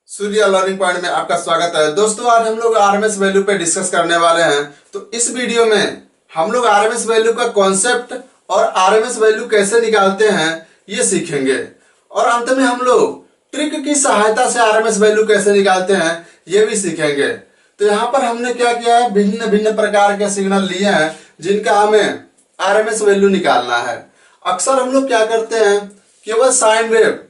सूर्य learning point में आपका स्वागत है। दोस्तों, आज हम लोग आरएमएस वैल्यू पे डिस्कस करने वाले हैं। तो इस वीडियो में हम लोग आरएमएस वैल्यू का कॉन्सेप्ट और आरएमएस वैल्यू कैसे निकालते हैं ये सीखेंगे, और अंत में हम लोग ट्रिक की सहायता से आरएमएस वैल्यू कैसे निकालते हैं ये भी सीखेंगे। तो यहाँ पर हमने क्या किया है, भिन्न भिन्न प्रकार के सिग्नल लिए हैं जिनका हमें आरएमएस वैल्यू निकालना है। अक्सर हम लोग क्या करते हैं, केवल साइन वेव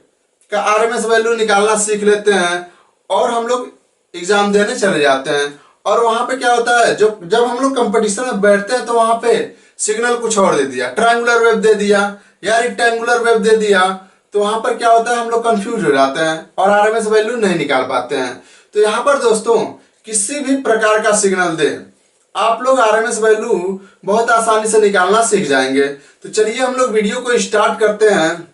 का आरएमएस वैल्यू निकालना सीख लेते हैं और हम लोग एग्जाम देने चले जाते हैं। और वहां पे क्या होता है, जब हम लोग कंपटीशन में बैठते हैं तो वहां पे सिग्नल कुछ और दे दिया, ट्रायंगुलर वेव दे दिया या रेक्टेंगुलर वेव दे दिया, तो वहां पर क्या होता है, हम लोग कंफ्यूज हो जाते हैं और आरएमएस वैल्यू नहीं निकाल पाते हैं। तो यहाँ पर दोस्तों, किसी भी प्रकार का सिग्नल दे, आप लोग आरएमएस वैल्यू बहुत आसानी से निकालना सीख जाएंगे। तो चलिए हम लोग वीडियो को स्टार्ट करते हैं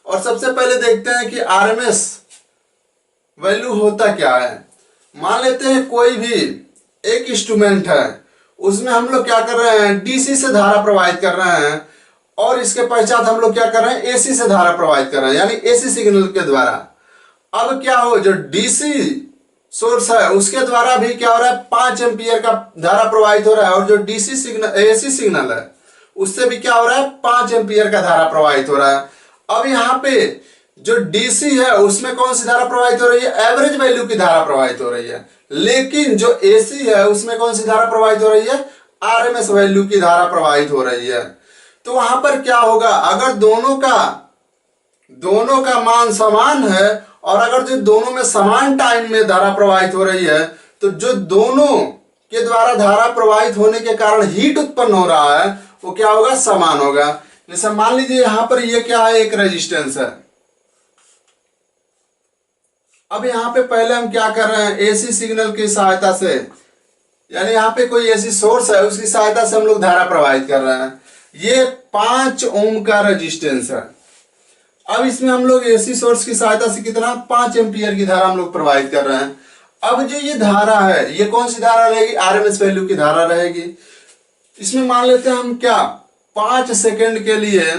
और सबसे पहले देखते हैं कि आरएमएस वैल्यू होता क्या है। मान लेते हैं कोई भी एक इंस्ट्रूमेंट है, उसमें हम लोग क्या कर रहे हैं, डीसी से धारा प्रवाहित कर रहे हैं, और इसके पश्चात हम लोग क्या कर रहे हैं, एसी से धारा प्रवाहित कर रहे हैं, यानी एसी सिग्नल के द्वारा। अब क्या हो, जो डीसी सोर्स है उसके द्वारा भी क्या हो रहा है, 5 एम्पियर का धारा प्रवाहित हो रहा है, और जो डीसी सिग्नल एसी सिग्नल है उससे भी क्या हो रहा है, 5 एम्पियर का धारा प्रवाहित हो रहा है। अब यहाँ पे जो डीसी है उसमें कौन सी धारा प्रवाहित हो रही है, एवरेज वैल्यू की धारा प्रवाहित हो रही है। लेकिन जो एसी है उसमें कौन सी धारा प्रवाहित हो रही है, आरएमएस वैल्यू की धारा प्रवाहित हो रही है। तो वहां पर क्या होगा, अगर दोनों का मान समान है और अगर जो दोनों में समान टाइम में धारा प्रवाहित हो रही है, तो जो दोनों के द्वारा धारा प्रवाहित होने के कारण हीट उत्पन्न हो रहा है वो क्या होगा, समान होगा। जैसे मान लीजिए यहां पर ये क्या है, एक रेजिस्टेंस है। अब यहाँ पे पहले हम क्या कर रहे हैं, एसी सिग्नल की सहायता से, यानी यहाँ पे कोई एसी सोर्स है उसकी सहायता से हम लोग धारा प्रवाहित कर रहे हैं। ये 5 ओम का रेजिस्टेंस है। अब इसमें हम लोग एसी सोर्स की सहायता से कितना, 5 एम्पियर की धारा हम लोग प्रवाहित कर रहे हैं। अब जो ये धारा है ये कौन सी धारा रहेगी, आरएमएस वैल्यू की धारा रहेगी। इसमें मान लेते हैं हम क्या, 5 सेकेंड के लिए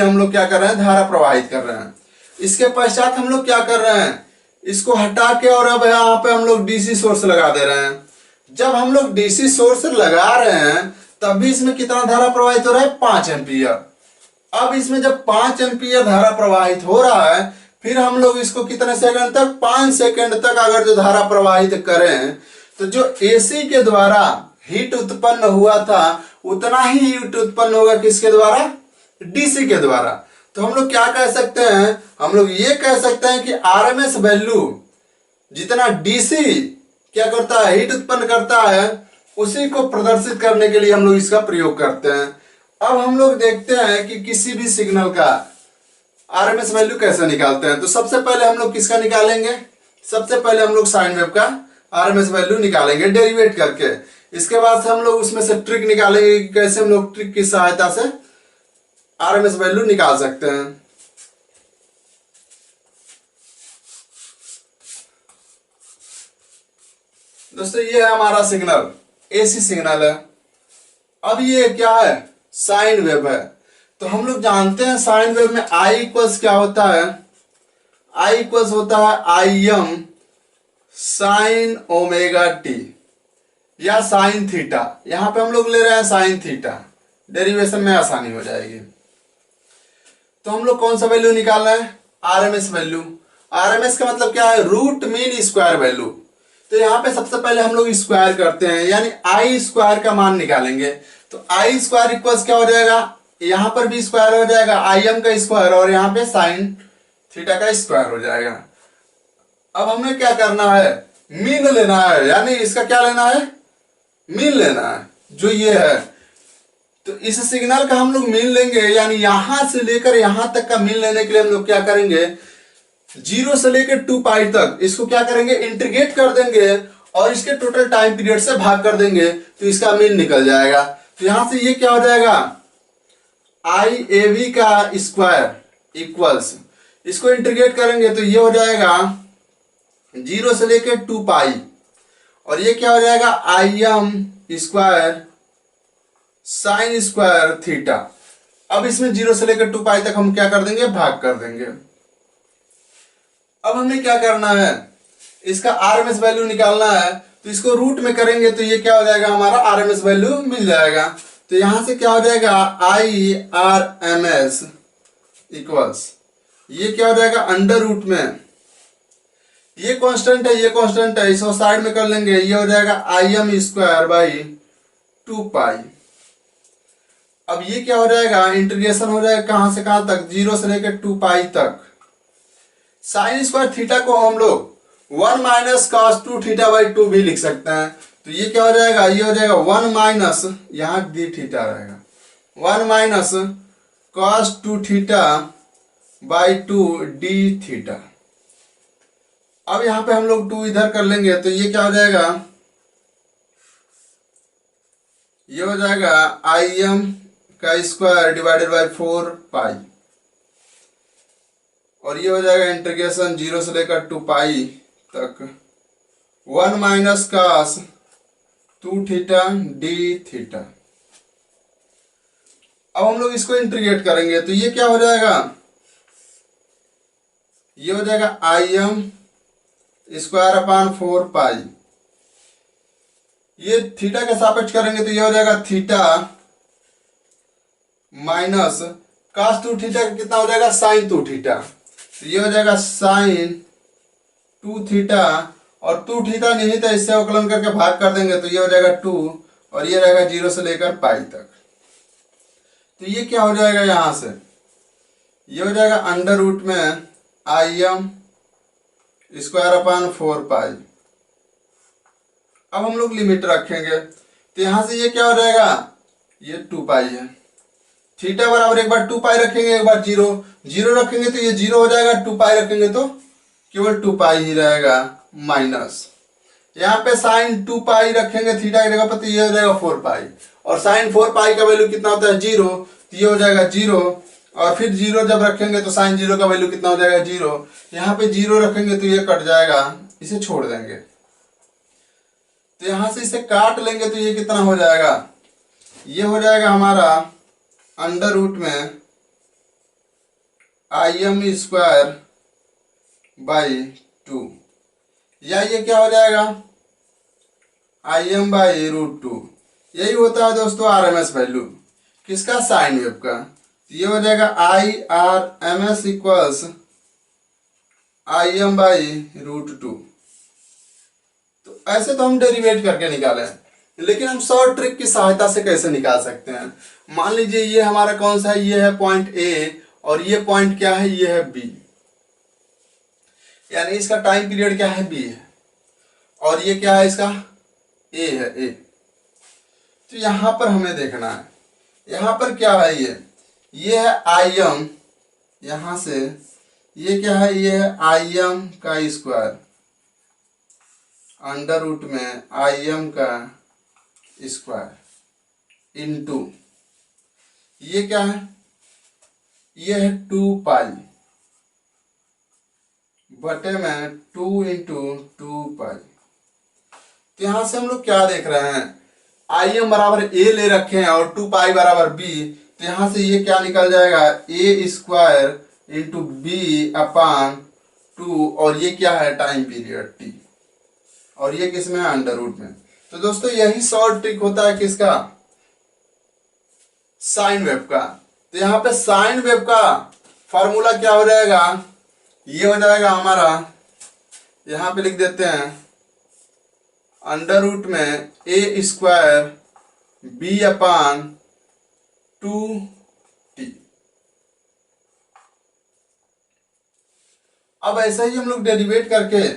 हम लोग क्या कर रहे हैं, धारा प्रवाहित कर रहे हैं। इसके पश्चात हम लोग क्या कर रहे हैं, इसको हटा के और अब यहाँ पे हम लोग डीसी सोर्स लगा दे रहे हैं। जब हम लोग डीसी सोर्स लगा रहे हैं तब भी इसमें कितना धारा प्रवाहित हो रहा है, 5 एम्पियर। अब इसमें जब 5 एम्पियर धारा प्रवाहित हो रहा है, फिर हम लोग इसको कितने सेकंड तक, 5 सेकंड तक अगर जो धारा प्रवाहित करें तो जो एसी के द्वारा हीट उत्पन्न हुआ था उतना ही हीट उत्पन्न होगा किसके द्वारा, डीसी के द्वारा। तो हम लोग क्या कह सकते हैं, हम लोग ये कह सकते हैं कि आरएमएस वैल्यू जितना डीसी क्या करता है, हीट उत्पन्न करता है, उसी को प्रदर्शित करने के लिए हम लोग इसका प्रयोग करते हैं। अब हम लोग देखते हैं कि किसी भी सिग्नल का आरएमएस वैल्यू कैसे निकालते हैं। तो सबसे पहले हम लोग किसका निकालेंगे, सबसे पहले हम लोग साइन वेव का आरएमएस वैल्यू निकालेंगे डेरिवेट करके। इसके बाद से हम लोग उसमें से ट्रिक निकालेंगे कि कैसे हम लोग ट्रिक की सहायता से आरएमएस वैल्यू निकाल सकते हैं। दोस्तों, ये है हमारा सिग्नल, एसी सिग्नल है। अब ये क्या है, साइन वेव है। तो हम लोग जानते हैं साइन वेव में आई इक्वल्स क्या होता है, आई इक्वल्स होता है I am sine omega T या साइन थीटा। यहां पे हम लोग ले रहे हैं साइन थीटा, डेरिवेशन में आसानी हो जाएगी। तो हम लोग कौन सा वैल्यू निकाल रहे हैं, आरएमएस वैल्यू। आरएमएस का मतलब क्या है, रूट मीन स्क्वायर वैल्यू। तो यहाँ पे सबसे पहले हम लोग स्क्वायर करते हैं, यानी आई स्क्वायर का मान निकालेंगे। तो आई स्क्वायर इक्वल्स क्या हो जाएगा, यहाँ पर भी स्क्वायर हो जाएगा, आई एम का स्क्वायर, और यहाँ पे साइन थीटा का स्क्वायर हो जाएगा। अब हमें क्या करना है, मीन लेना है, यानी इसका क्या लेना है, मीन लेना है, जो ये है। तो इस सिग्नल का हम लोग मीन लेंगे, यानी यहां से लेकर यहां तक का मीन लेने के लिए हम लोग क्या करेंगे, 0 से लेकर 2 पाई तक इसको क्या करेंगे, इंटीग्रेट कर देंगे और इसके टोटल टाइम पीरियड से भाग कर देंगे, तो इसका मीन निकल जाएगा। तो यहां से ये क्या हो जाएगा, आई ए वी का स्क्वायर इक्वल्स, इसको इंटीग्रेट करेंगे तो ये हो जाएगा 0 से लेकर 2 पाई, और ये क्या हो जाएगा, I am square sine square theta. अब इसमें 0 से लेकर 2 पाई तक हम क्या कर देंगे, भाग कर देंगे। अब हमें क्या करना है, इसका आरएमएस वैल्यू निकालना है। तो इसको रूट में करेंगे तो ये क्या हो जाएगा, हमारा आरएमएस वैल्यू मिल जाएगा। तो यहां से क्या हो जाएगा, I R M S equals, ये क्या हो जाएगा अंडर रूट में, ये कांस्टेंट है, ये कांस्टेंट है, इसको साइड में कर लेंगे, ये हो जाएगा आई एम स्क्वायर बाई 2 पाई। अब ये क्या हो जाएगा, इंटीग्रेशन हो जाएगा कहां से कहां तक, 0 से लेकर 2 पाई तक। साइन स्क्वायर थीटा को हम लोग 1 माइनस कॉस 2 थीटा बाई 2 भी लिख सकते हैं। तो ये क्या हो जाएगा, ये हो जाएगा 1 माइनस, यहां डी थीटा रहेगा, 1 minus cos 2 theta by 2 D theta. अब यहां पे हम लोग 2 इधर कर लेंगे तो ये क्या हो जाएगा, ये हो जाएगा आई एम का स्क्वायर डिवाइडेड बाई 4 पाई, और ये हो जाएगा इंटीग्रेशन 0 से लेकर 2 पाई तक 1 minus cos 2 theta D theta. अब हम लोग इसको इंटीग्रेट करेंगे तो ये क्या हो जाएगा, ये हो जाएगा आई एम स्क्वायर अपान 4 पाई, ये थीटा के सापेक्ष करेंगे तो ये हो जाएगा थीटा माइनस कॉस 2 थीटा का कितना हो जाएगा, साइन 2 थीटा। तो ये हो जाएगा साइन 2 थीटा, और 2 थीटा नहीं था, इससे अवकलन करके भाग कर देंगे तो ये हो जाएगा 2, और ये रहेगा 0 से लेकर पाई तक। तो ये क्या हो जाएगा, यहां से ये हो जाएगा अंडर रूट में आई एम स्क्वायर अपान 4 पाई। अब हम लोग लिमिट रखेंगे तो यहां से ये क्या हो जाएगा, ये 2 पाई है, थीटा बराबर एक बार 2 पाई रखेंगे, एक बार 0 0 रखेंगे तो ये 0 हो जाएगा, 2 पाई रखेंगे तो केवल 2 पाई ही रहेगा, माइनस यहाँ पे साइन 2 पाई रखेंगे थीटा की जगह पर तो ये हो जाएगा 4 पाई, और साइन 4 पाई का वैल्यू कितना होता है 0, तो ये हो जाएगा 0, और फिर 0 जब रखेंगे तो साइन 0 का वैल्यू कितना हो जाएगा 0, यहाँ पे 0 रखेंगे तो ये कट जाएगा, इसे छोड़ देंगे। तो यहां से इसे काट लेंगे तो ये कितना हो जाएगा, ये हो जाएगा हमारा अंडर रूट में आई एम स्क्वायर बाई 2, या ये क्या हो जाएगा आई एम बाई √2। यही होता है दोस्तों आरएमएस वैल्यू किसका, साइन वेव का। ये हो जाएगा I R M S equals I M by √2। तो ऐसे तो हम डेरिवेट करके निकाले, लेकिन हम शॉर्ट ट्रिक की सहायता से कैसे निकाल सकते हैं। मान लीजिए ये हमारा कौन सा है, ये है पॉइंट ए, और ये पॉइंट क्या है, ये है बी, यानी इसका टाइम पीरियड क्या है, बी है, और ये क्या है, इसका ए है, ए। तो यहां पर हमें देखना है, यहां पर क्या है, ये है आई एम, यहां से ये क्या है, ये है आई एम का स्क्वायर अंडर रूट में आई एम का स्क्वायर इनटू ये क्या है, ये है 2 पाई बटे में 2 इंटू 2 पाई। तो यहां से हम लोग क्या देख रहे हैं, आई एम बराबर ए ले रखे हैं और 2 पाई बराबर बी, तो यहां से ये क्या निकल जाएगा, ए स्क्वायर इंटू बी अपान 2, और ये क्या है टाइम पीरियड टी, और ये किसमें है, अंडर रूट में। तो दोस्तों यही शॉर्ट ट्रिक होता है किसका, साइन वेव का। तो यहाँ पे साइन वेव का फॉर्मूला क्या हो जाएगा, ये हो जाएगा हमारा, यहां पे लिख देते हैं अंडर रूट में ए स्क्वायर बी अपान 2t। अब ऐसा ही हम लोग डेरिवेट करके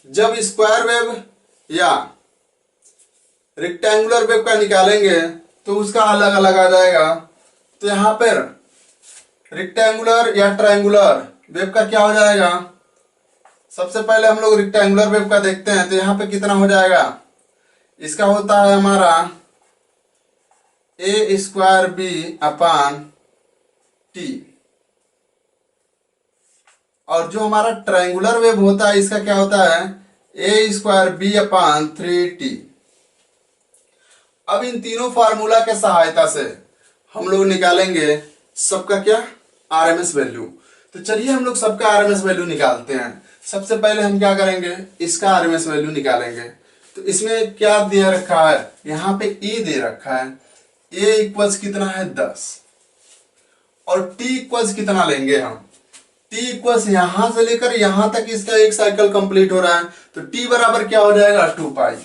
जब स्क्वायर वेव या रेक्टेंगुलर वेव का निकालेंगे तो उसका अलग अलग आ जाएगा। तो यहां पर रेक्टेंगुलर या ट्रायंगुलर वेव का क्या हो जाएगा, सबसे पहले हम लोग रेक्टेंगुलर वेव का देखते हैं। तो यहां पे कितना हो जाएगा, इसका होता है हमारा ए स्क्वायर बी अपान टी, और जो हमारा ट्रायंगुलर वेव होता है इसका क्या होता है, ए स्क्वायर बी अपान 3t। अब इन तीनों फार्मूला के सहायता से हम लोग निकालेंगे सबका क्या, आरएमएस वैल्यू। तो चलिए हम लोग सबका आरएमएस वैल्यू निकालते हैं। सबसे पहले हम क्या करेंगे, इसका आरएमएस वैल्यू निकालेंगे। तो इसमें क्या दे रखा है, यहाँ पे ए दे रखा है। ए इक्वल्स कितना है 10 और टी इक्वल्स कितना लेंगे हम, टी इक्वल्स यहां से लेकर यहां तक इसका एक साइकिल कंप्लीट हो रहा है। तो टी बराबर क्या हो जाएगा 2 पाई,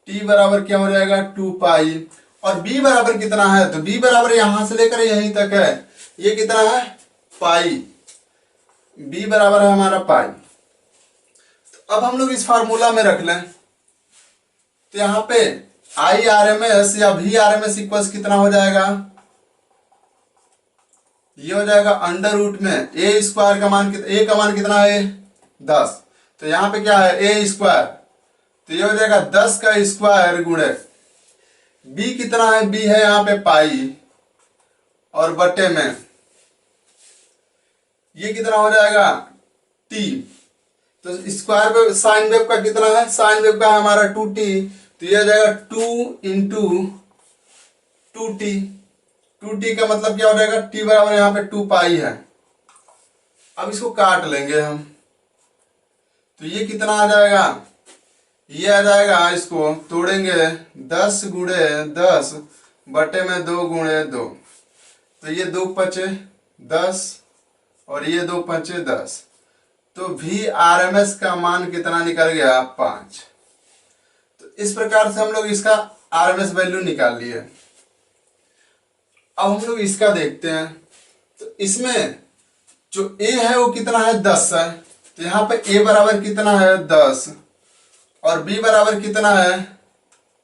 टी बराबर क्या हो जाएगा 2 पाई। और बी बराबर कितना है, तो बी बराबर यहां से लेकर यहीं तक है, ये कितना है पाई, बी बराबर है हमारा पाई। तो अब हम लोग इस फार्मूला में रख लें, तो यहां पे आई आर एम एस या V R M S equals कितना हो जाएगा, ये हो जाएगा अंडर रूट में ए स्क्वायर का मान ए का मान कितना है 10। तो यहां पे क्या है ए स्क्वायर, तो ये हो जाएगा 10 का स्क्वायर गुणे बी कितना है, बी है यहां पे पाई और बटे में ये कितना हो जाएगा टी। तो स्क्वायर पे साइन वेव का कितना है, साइन वेव का है हमारा 2t, तो ये हो जाएगा 2 इंटू 2t। 2t का मतलब क्या हो जाएगा, t बराबर यहाँ पे 2 पाई है। अब इसको काट लेंगे हम, तो ये कितना आ जाएगा, ये आ जाएगा, इसको तोड़ेंगे 10 गुणे 10 बटे में 2 गुणे 2, तो ये 2 पचे 10 और ये 2 पंचे 10, तो वी आर एम एस का मान कितना निकल गया 5। तो इस प्रकार से हम लोग इसका आर एम एस वैल्यू निकाल लिए। अब हम लोग इसका देखते हैं, तो इसमें जो ए है वो कितना है 10 है, तो यहाँ पे ए बराबर कितना है 10 और बी बराबर कितना है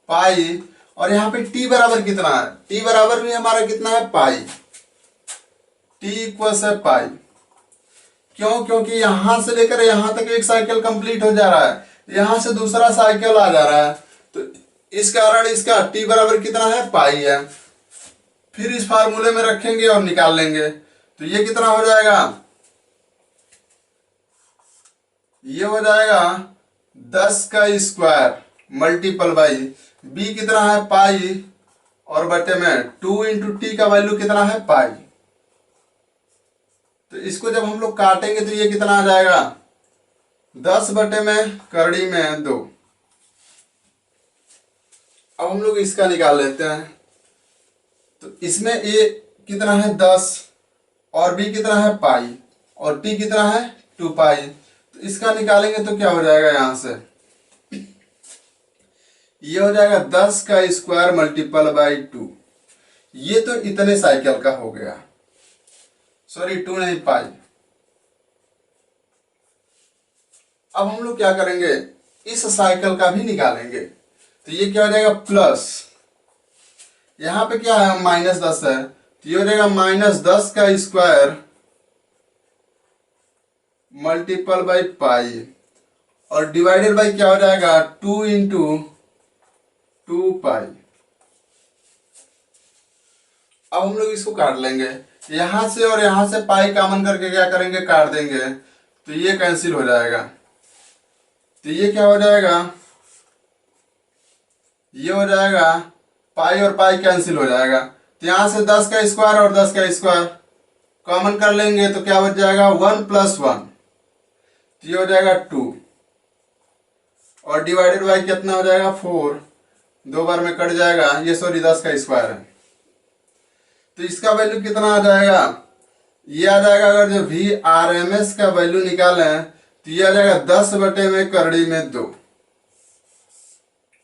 पाई, और यहाँ पे टी बराबर कितना है, टी बराबर भी हमारा कितना है पाई, टी इक्वल्स है पाई। क्यों, क्योंकि यहां से लेकर यहां तक एक साइकिल कंप्लीट हो जा रहा है, यहां से दूसरा साइकिल आ जा रहा है, तो इस कारण इसका टी बराबर कितना है पाई है। फिर इस फार्मूले में रखेंगे और निकाल लेंगे, तो ये कितना हो जाएगा, ये हो जाएगा 10 का स्क्वायर मल्टीपल बाई बी कितना है पाई और बटे में 2 इंटू टी का वैल्यू कितना है पाई। तो इसको जब हम लोग काटेंगे तो ये कितना आ जाएगा 10 बटे में करड़ी में 2। अब हम लोग इसका निकाल लेते हैं, तो इसमें ए कितना है 10 और बी कितना है पाई और टी कितना है 2 पाई। तो इसका निकालेंगे तो क्या हो जाएगा, यहां से ये हो जाएगा 10 का स्क्वायर मल्टीपल बाई 2, ये तो इतने साइकिल का हो गया, सॉरी 2 नहीं पाई। अब हम लोग क्या करेंगे, इस साइकिल का भी निकालेंगे, तो ये क्या हो जाएगा प्लस, यहां पे क्या है -10 है, तो ये हो जाएगा -10 का स्क्वायर मल्टीपल बाई पाई और डिवाइडेड बाई क्या हो जाएगा 2 इंटू 2 पाई। अब हम लोग इसको काट लेंगे, यहां से और यहां से पाई कॉमन करके क्या करेंगे काट देंगे, तो ये कैंसिल हो जाएगा, तो ये क्या हो जाएगा, ये हो जाएगा पाई और पाई कैंसिल हो जाएगा, तो यहां से 10 का स्क्वायर और 10 का स्क्वायर कॉमन कर लेंगे तो क्या बच जाएगा 1 + 1, तो ये हो जाएगा 2 और डिवाइडेड बाई कितना हो जाएगा 4, 2 बार में कट जाएगा, ये सॉरी 10 का स्क्वायर है, तो इसका वैल्यू कितना आ जाएगा, ये आ जाएगा, अगर जो वी आर एम एस का वैल्यू निकालें तो ये आ जाएगा 10 बटे में करड़ी में 2,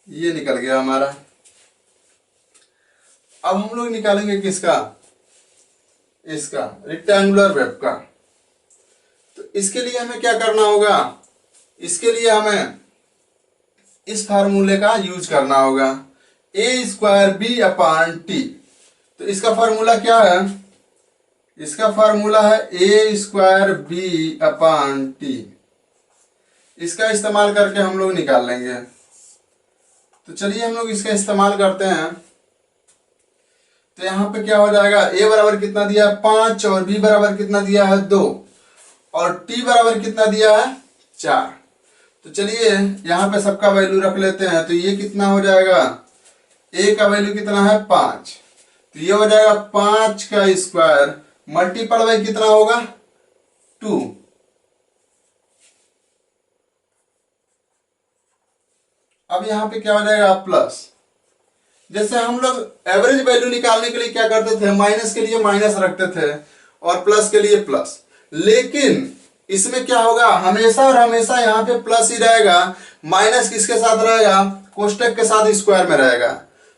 ये निकल गया हमारा। अब हम लोग निकालेंगे किसका, इसका रेक्टेंगुलर वेव का। तो इसके लिए हमें क्या करना होगा, इसके लिए हमें इस फार्मूले का यूज करना होगा, ए स्क्वायर बी अपान टी। तो इसका फार्मूला क्या है, इसका फार्मूला है ए स्क्वायर बी अपान टी, इसका इस्तेमाल करके हम लोग निकाल लेंगे। तो चलिए हम लोग इसका इस्तेमाल करते हैं, तो यहाँ पे क्या हो जाएगा, ए बराबर कितना दिया है 5 और बी बराबर कितना दिया है 2 और टी बराबर कितना दिया है 4। तो चलिए यहाँ पे सबका वैल्यू रख लेते हैं, तो ये कितना हो जाएगा, ए का वैल्यू कितना है 5, तो ये हो जाएगा 5 का स्क्वायर मल्टीपल बाई कितना होगा 2। अब यहाँ पे क्या हो जाएगा प्लस। जैसे हम लोग एवरेज वैल्यू निकालने के लिए क्या करते थे, माइनस के लिए माइनस रखते थे और प्लस के लिए प्लस, लेकिन इसमें क्या होगा, हमेशा और हमेशा यहाँ पे प्लस ही रहेगा। माइनस किसके साथ रहेगा, कोष्टक के साथ स्क्वायर में रहेगा,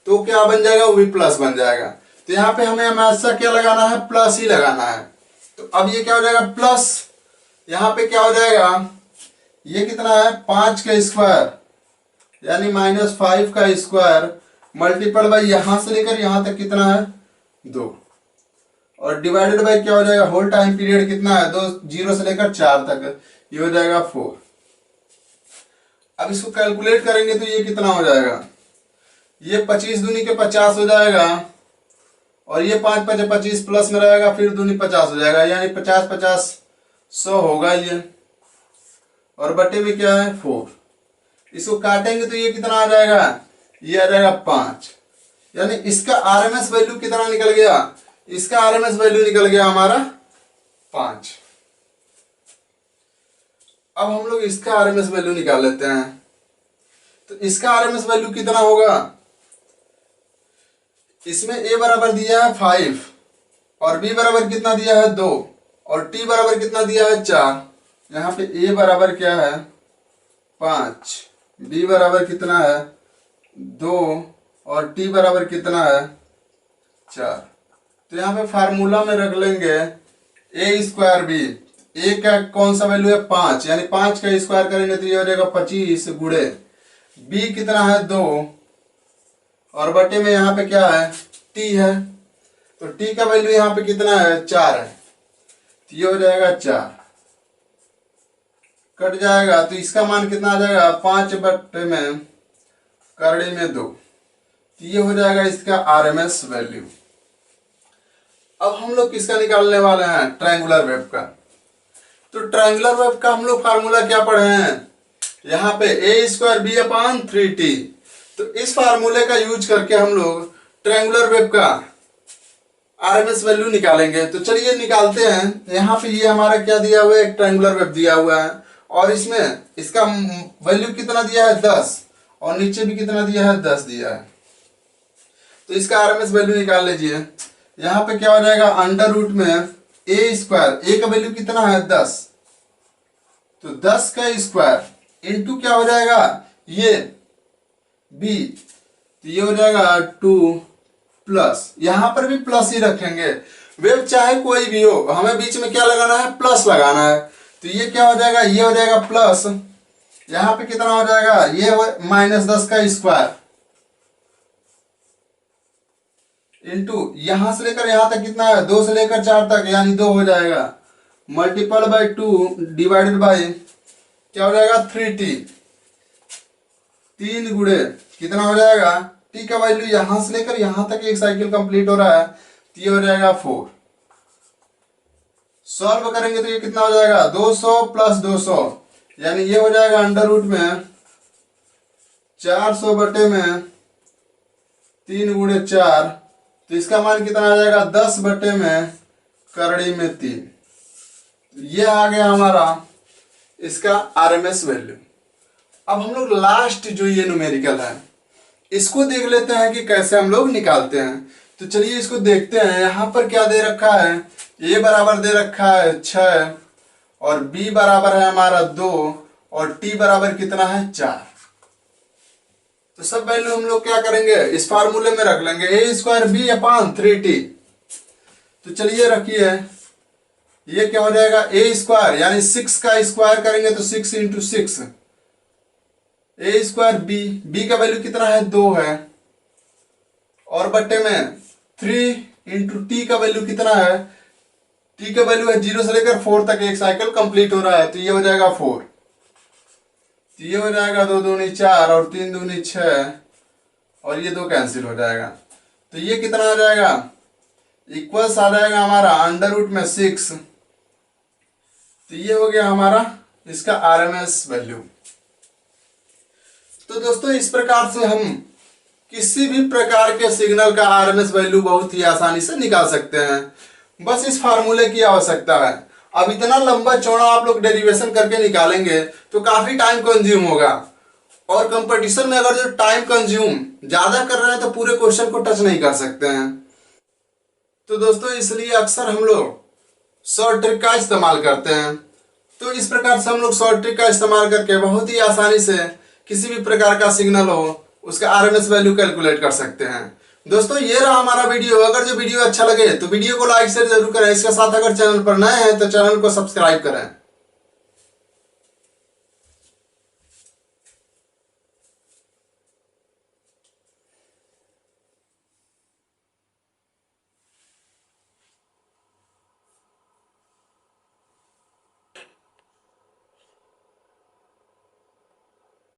तो क्या बन जाएगा, वो भी प्लस बन जाएगा। तो यहाँ पे हमें हमेशा क्या लगाना है, प्लस ही लगाना है। तो अब ये क्या हो जाएगा प्लस, यहाँ पे क्या हो जाएगा, ये कितना है 5 का स्क्वायर यानी -5 का स्क्वायर मल्टीपल बाई यहां से लेकर यहां तक कितना है 2, और डिवाइडेड बाई क्या हो जाएगा, होल टाइम पीरियड कितना है 2, 0 से लेकर 4 तक, ये हो जाएगा 4। अब इसको कैलकुलेट करेंगे तो ये कितना हो जाएगा, ये 25 दूनी के 50 हो जाएगा, और ये 5 5 25 प्लस में रहेगा, फिर दूनी 50 हो जाएगा, यानी 50 50 100 होगा ये, और बटे में क्या है 4। इसको काटेंगे तो ये कितना आ जाएगा, ये आ जाएगा 5, यानी इसका आरएमएस वैल्यू कितना निकल गया, इसका आरएमएस वैल्यू निकल गया हमारा 5। अब हम लोग इसका आरएमएस वैल्यू निकाल लेते हैं। तो इसका आरएमएस वैल्यू कितना होगा, इसमें a बराबर दिया है 5 और b बराबर कितना दिया है 2 और t बराबर कितना दिया है 4। यहाँ पे a बराबर क्या है 5, b बराबर कितना है 2 और t बराबर कितना है 4। तो यहाँ पे फार्मूला में रख लेंगे a स्क्वायर b, a का कौन सा वैल्यू है 5, यानी 5 का स्क्वायर करेंगे तो ये हो जाएगा 25 गुणे b कितना है 2 और बटे में यहाँ पे क्या है t है, तो t का वैल्यू यहाँ पे कितना है 4 है, तो ये हो जाएगा 4, कट जाएगा तो इसका मान कितना आ जाएगा 5 बटे में करड़ी में 2, तो ये हो जाएगा इसका आरएमएस वैल्यू। अब हम लोग किसका निकालने वाले हैं, ट्रायंगुलर वेव का। तो ट्रायंगुलर वेव का हम लोग फार्मूला क्या पढ़े हैं, यहाँ पे a square B upon 3t। तो इस फार्मूले का यूज करके हम लोग ट्रायंगुलर वेव का आरएमएस वैल्यू निकालेंगे। तो चलिए निकालते हैं। यहाँ पे ये हमारा क्या दिया हुआ है, एक ट्रायंगुलर वेव दिया हुआ है, और इसमें इसका वैल्यू कितना दिया है 10 और नीचे भी कितना दिया है 10 दिया है। तो इसका आरएमएस वैल्यू निकाल लीजिए। यहाँ पे क्या हो जाएगा, अंडर रूट में a स्क्वायर, a का वैल्यू कितना है 10, तो 10 का स्क्वायर इंटू क्या हो जाएगा ये b, तो ये हो जाएगा 2 प्लस, यहां पर भी प्लस ही रखेंगे, वेव चाहे कोई भी हो हमें बीच में क्या लगाना है, प्लस लगाना है। तो ये क्या हो जाएगा, ये हो जाएगा प्लस, यहाँ पे कितना हो जाएगा, ये -10 का स्क्वायर इंटू यहां से लेकर यहां तक कितना है 2 से लेकर 4 तक, यानी 2 हो जाएगा, मल्टीपल बाई 2 डिवाइडेड बाई क्या हो जाएगा 3t, 3 गुणे कितना हो जाएगा, t का वैल्यू यहां से लेकर यहां तक एक साइकिल कंप्लीट हो रहा है, तो ये हो जाएगा 4। सॉल्व करेंगे तो ये कितना हो जाएगा 200 प्लस 200, यानी ये हो जाएगा अंडर रूट में 400 बटे में 3 गुणे 4, तो इसका मान कितना आ जाएगा 10 बटे में करड़ी में 3। ये आ गया हमारा इसका आरएमएस वैल्यू। अब हम लोग लास्ट जो ये न्यूमेरिकल है इसको देख लेते हैं कि कैसे हम लोग निकालते हैं। तो चलिए इसको देखते हैं। यहाँ पर क्या दे रखा है, a बराबर दे रखा है 6 और b बराबर है हमारा 2 और t बराबर कितना है 4। तो सब वैल्यू हम लोग क्या करेंगे, इस फार्मूले में रख लेंगे, a square b upon 3t। तो चलिए रखिए, ये क्या हो जाएगा a स्क्वायर यानी 6 का स्क्वायर करेंगे तो 6 इंटू 6, a स्क्वायर b का वैल्यू कितना है 2 है, और बट्टे में 3 इंटू टी का वैल्यू कितना है, t का वैल्यू है 0 से लेकर 4 तक, एक साइकिल कंप्लीट हो रहा है, तो ये हो जाएगा 4। तो ये हो जाएगा 2 दूनी 4 और 3 दूनी 6 और ये 2 कैंसिल हो जाएगा। तो ये कितना आ जाएगा, इक्वल्स आ जाएगा हमारा अंडर रूट में 6। तो ये हो गया हमारा इसका आरएमएस वैल्यू। तो दोस्तों इस प्रकार से हम किसी भी प्रकार के सिग्नल का आरएमएस वैल्यू बहुत ही आसानी से निकाल सकते हैं, बस इस फार्मूले की आवश्यकता है। अब इतना लंबा चौड़ा आप लोग डेरिवेशन करके निकालेंगे तो काफी टाइम कंज्यूम होगा, और कंपटीशन में अगर जो टाइम कंज्यूम ज्यादा कर रहे हैं तो पूरे क्वेश्चन को टच नहीं कर सकते हैं। तो दोस्तों इसलिए अक्सर हम लोग शॉर्ट ट्रिक का इस्तेमाल करते हैं। तो इस प्रकार से हम लोग शॉर्ट ट्रिक का इस्तेमाल करके बहुत ही आसानी से किसी भी प्रकार का सिग्नल हो उसका आरएमएस वैल्यू कैलकुलेट कर सकते हैं। दोस्तों ये रहा हमारा वीडियो। अगर जो वीडियो अच्छा लगे तो वीडियो को लाइक शेयर जरूर करें। इसके साथ अगर चैनल पर नए हैं तो चैनल को सब्सक्राइब करें।